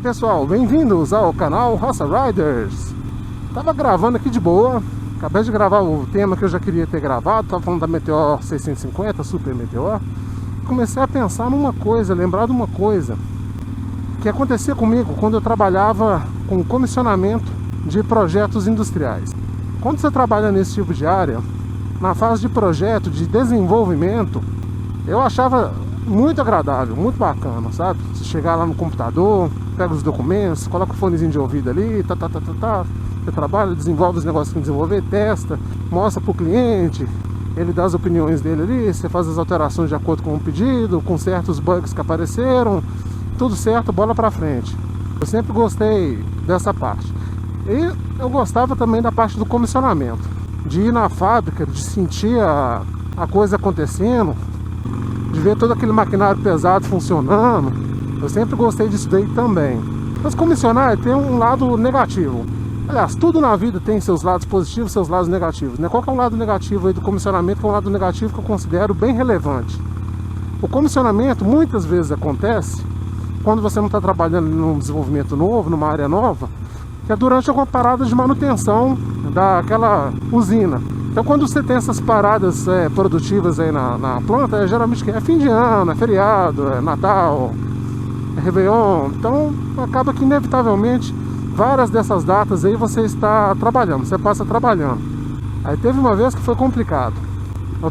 pessoal, bem-vindos ao canal Raça Riders. Tava gravando aqui de boa, acabei de gravar o tema que eu já queria ter gravado. Tava falando da Meteor 650, Super Meteor. Comecei a pensar numa coisa, lembrar de uma coisa que acontecia comigo quando eu trabalhava com comissionamento de projetos industriais. Quando você trabalha nesse tipo de área, na fase de projeto, de desenvolvimento, eu achava muito agradável, muito bacana, sabe? Você chegar lá no computador, pega os documentos, coloca o fonezinho de ouvido ali, você trabalha, desenvolve os negócios que tem que desenvolver, testa, mostra pro cliente, ele dá as opiniões dele ali, você faz as alterações de acordo com o pedido, com certos bugs que apareceram, tudo certo, bola pra frente. Eu sempre gostei dessa parte. E eu gostava também da parte do comissionamento, de ir na fábrica, de sentir a coisa acontecendo, de ver todo aquele maquinário pesado funcionando. Eu sempre gostei disso daí também. Mas comissionar tem um lado negativo. Aliás, tudo na vida tem seus lados positivos e seus lados negativos, né? Qual que é um lado negativo aí do comissionamento? Que é um lado negativo que eu considero bem relevante. O comissionamento muitas vezes acontece quando você não está trabalhando num desenvolvimento novo, numa área nova, que é durante alguma parada de manutenção daquela usina. Então quando você tem essas paradas produtivas aí na planta, geralmente é fim de ano, é feriado, é Natal, é Réveillon. Então acaba que inevitavelmente várias dessas datas aí você está trabalhando, você passa trabalhando. Aí teve uma vez que foi complicado. Eu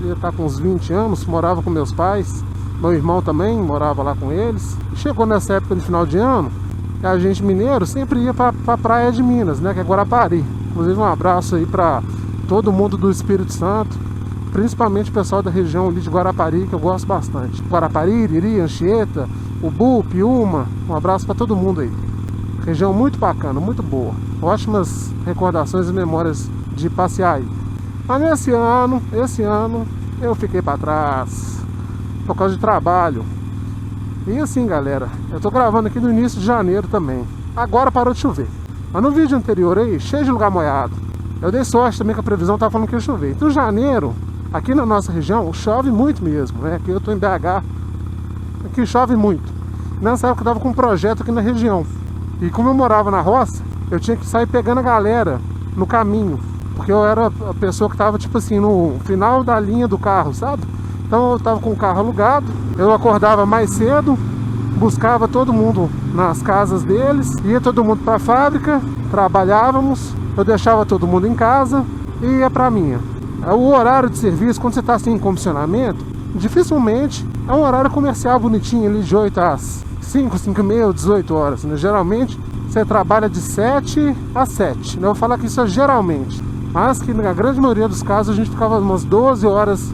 ia estar com uns 20 anos, morava com meus pais, meu irmão também morava lá com eles. Chegou nessa época de final de ano, a gente mineiro sempre ia para a praia de Minas, né, que é Guarapari. Inclusive um abraço aí para todo mundo do Espírito Santo, principalmente o pessoal da região ali de Guarapari, que eu gosto bastante. Guarapari, Iriri, Anchieta, Ubu, Piúma, um abraço para todo mundo aí. Região muito bacana, muito boa. Ótimas recordações e memórias de passear aí. Mas esse ano eu fiquei para trás, por causa de trabalho. E assim, galera, eu tô gravando aqui no início de janeiro também. Agora parou de chover. Mas no vídeo anterior aí, cheio de lugar molhado. Eu dei sorte também que a previsão tava falando que ia chover. Então janeiro, aqui na nossa região, chove muito mesmo, né? Aqui eu tô em BH, aqui chove muito. Nessa época eu tava com um projeto aqui na região. E como eu morava na roça, eu tinha que sair pegando a galera no caminho. Porque eu era a pessoa que tava, tipo assim, no final da linha do carro, sabe? Então eu tava com o carro alugado, eu acordava mais cedo, buscava todo mundo nas casas deles, ia todo mundo para a fábrica, trabalhávamos, eu deixava todo mundo em casa e ia para minha. O horário de serviço, quando você está assim em comissionamento, dificilmente é um horário comercial bonitinho ali de 8 às 5, 5 e meia, 18 horas, né? Geralmente você trabalha de 7 às 7, né? Eu vou falar que isso é geralmente, mas que na grande maioria dos casos a gente ficava umas 12 horas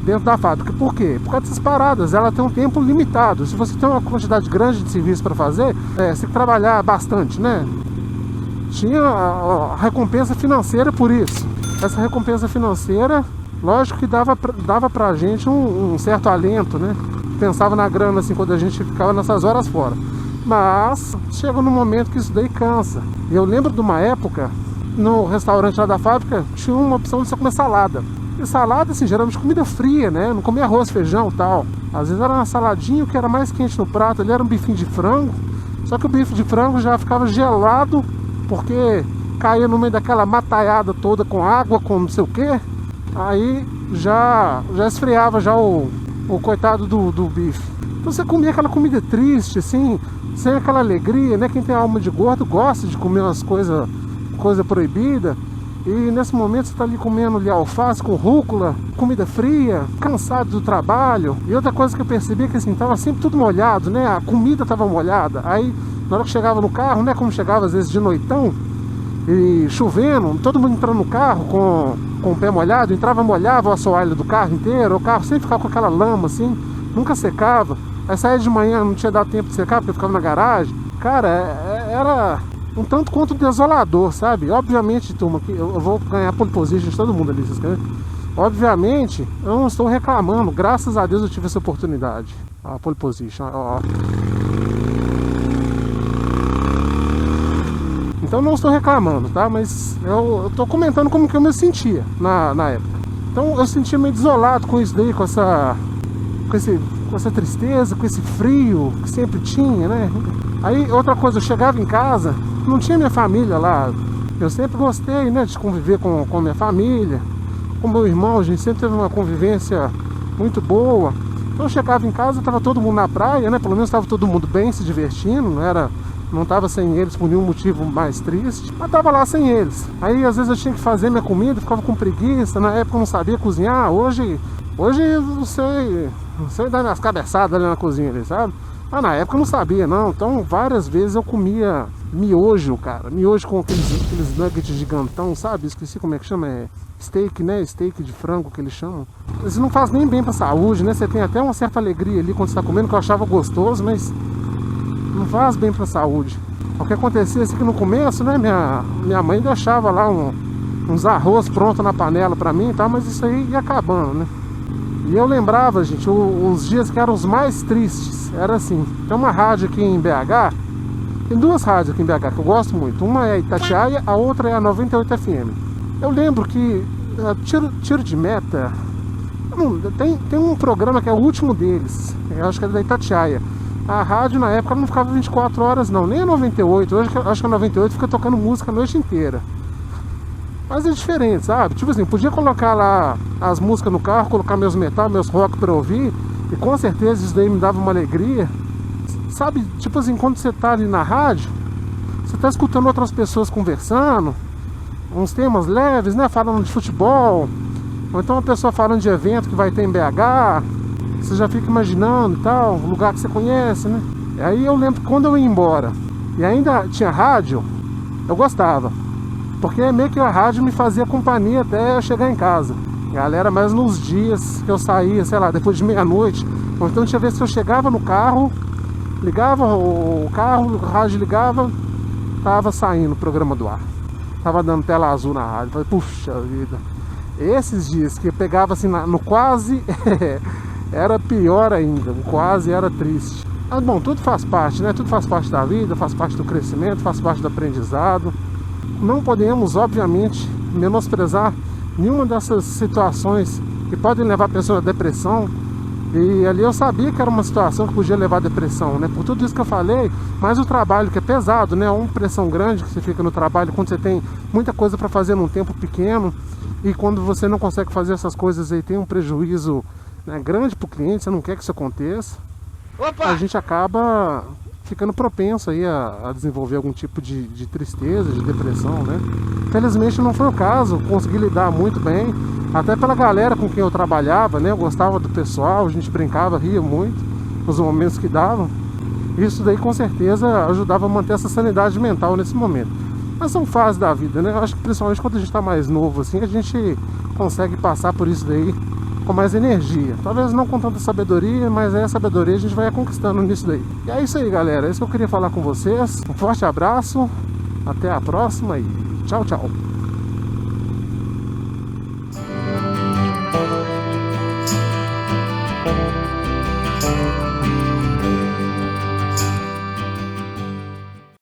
dentro da fábrica. Por quê? Por causa dessas paradas, ela tem um tempo limitado. Se você tem uma quantidade grande de serviço para fazer, você tem que trabalhar bastante, né? Tinha a recompensa financeira por isso. Essa recompensa financeira, lógico que dava pra gente um certo alento, né? Pensava na grana assim quando a gente ficava nessas horas fora. Mas chega num momento que isso daí cansa. E eu lembro de uma época, no restaurante lá da fábrica, tinha uma opção de você comer salada. E salada, assim, geralmente comida fria, né? Não comia arroz, feijão e tal. Às vezes era uma saladinha que era mais quente no prato. Ali era um bifinho de frango. Só que o bife de frango já ficava gelado, porque caía no meio daquela mataiada toda com água, com não sei o que. Aí já esfriava já o coitado do bife. Então você comia aquela comida triste, assim, sem aquela alegria, né? Quem tem alma de gordo gosta de comer umas coisa proibida. E nesse momento você está ali comendo ali alface com rúcula, comida fria, cansado do trabalho. E outra coisa que eu percebi é que assim, tava sempre tudo molhado, né? A comida tava molhada. Aí na hora que chegava no carro, né? Como chegava às vezes de noitão e chovendo, todo mundo entrando no carro com o pé molhado, molhava o assoalho do carro inteiro. O carro sempre ficava com aquela lama assim, nunca secava. Aí saía de manhã, não tinha dado tempo de secar porque ficava na garagem. Cara, era um tanto quanto desolador, sabe? Obviamente, turma, que eu vou ganhar pole position de todo mundo ali, vocês querem? Obviamente, eu não estou reclamando. Graças a Deus eu tive essa oportunidade. A pole position, ó. Então não estou reclamando, tá? Mas eu estou comentando como que eu me sentia na época. Então eu sentia meio desolado com isso daí, com com essa tristeza, com esse frio que sempre tinha, né? Aí outra coisa, eu chegava em casa, não tinha minha família lá. Eu sempre gostei, né, de conviver com minha família, com meu irmão, a gente sempre teve uma convivência muito boa. Então eu chegava em casa, estava todo mundo na praia, né? Pelo menos estava todo mundo bem, se divertindo, não estava sem eles por nenhum motivo mais triste, mas estava lá sem eles. Aí às vezes eu tinha que fazer minha comida, ficava com preguiça, na época eu não sabia cozinhar, hoje eu não sei dar minhas cabeçadas ali na cozinha, ali, sabe? Mas na época eu não sabia não, então várias vezes eu comia miojo, cara, miojo com aqueles nuggets gigantão, sabe? Esqueci como é que chama, steak, né? Steak de frango que eles chamam. Isso não faz nem bem pra saúde, né? Você tem até uma certa alegria ali quando você tá comendo, que eu achava gostoso, mas não faz bem pra saúde. O que acontecia assim que no começo, né? Minha mãe deixava lá uns arroz pronto na panela pra mim e tal, mas isso aí ia acabando, né? E eu lembrava, gente, os dias que eram os mais tristes. Era assim, tem uma rádio aqui em BH, tem duas rádios aqui em BH que eu gosto muito. Uma é a Itatiaia, a outra é a 98 FM. Eu lembro que tiro de meta, tem um programa que é o último deles, eu acho que é da Itatiaia. A rádio na época não ficava 24 horas não, nem a 98, hoje acho que a 98 fica tocando música a noite inteira. Mas é diferente, sabe? Tipo assim, podia colocar lá as músicas no carro, colocar meus metal, meus rock pra ouvir, e com certeza isso daí me dava uma alegria. Sabe, tipo assim, quando você tá ali na rádio, você tá escutando outras pessoas conversando, uns temas leves, né? Falando de futebol, ou então uma pessoa falando de evento que vai ter em BH, você já fica imaginando e tal, lugar que você conhece, né? E aí eu lembro que quando eu ia embora e ainda tinha rádio, eu gostava. Porque meio que a rádio me fazia companhia até eu chegar em casa. Galera, mas nos dias que eu saía, sei lá, depois de meia-noite, ou então tinha vezes que eu chegava no carro, ligava o carro, o rádio ligava, tava saindo o programa do ar. Tava dando tela azul na rádio. Falei, puxa vida. Esses dias que eu pegava assim no quase, era pior ainda. O quase era triste. Mas bom, tudo faz parte, né? Tudo faz parte da vida, faz parte do crescimento, faz parte do aprendizado. Não podemos, obviamente, menosprezar nenhuma dessas situações que podem levar a pessoa à depressão. E ali eu sabia que era uma situação que podia levar à depressão, né? Por tudo isso que eu falei, mas o trabalho que é pesado, né? Uma pressão grande que você fica no trabalho quando você tem muita coisa para fazer num tempo pequeno. E quando você não consegue fazer essas coisas aí, tem um prejuízo, né, grande para o cliente, você não quer que isso aconteça. Opa! A gente acaba ficando propenso aí a desenvolver algum tipo de tristeza, de depressão, né? Felizmente não foi o caso, consegui lidar muito bem, até pela galera com quem eu trabalhava, né? Eu gostava do pessoal, a gente brincava, ria muito nos momentos que davam. Isso daí com certeza ajudava a manter essa sanidade mental nesse momento. Mas são fases da vida, né? Eu acho que principalmente quando a gente está mais novo assim, a gente consegue passar por isso daí com mais energia. Talvez não com tanta sabedoria, mas a sabedoria a gente vai conquistando nisso daí. E é isso aí, galera. É isso que eu queria falar com vocês. Um forte abraço, até a próxima e tchau, tchau.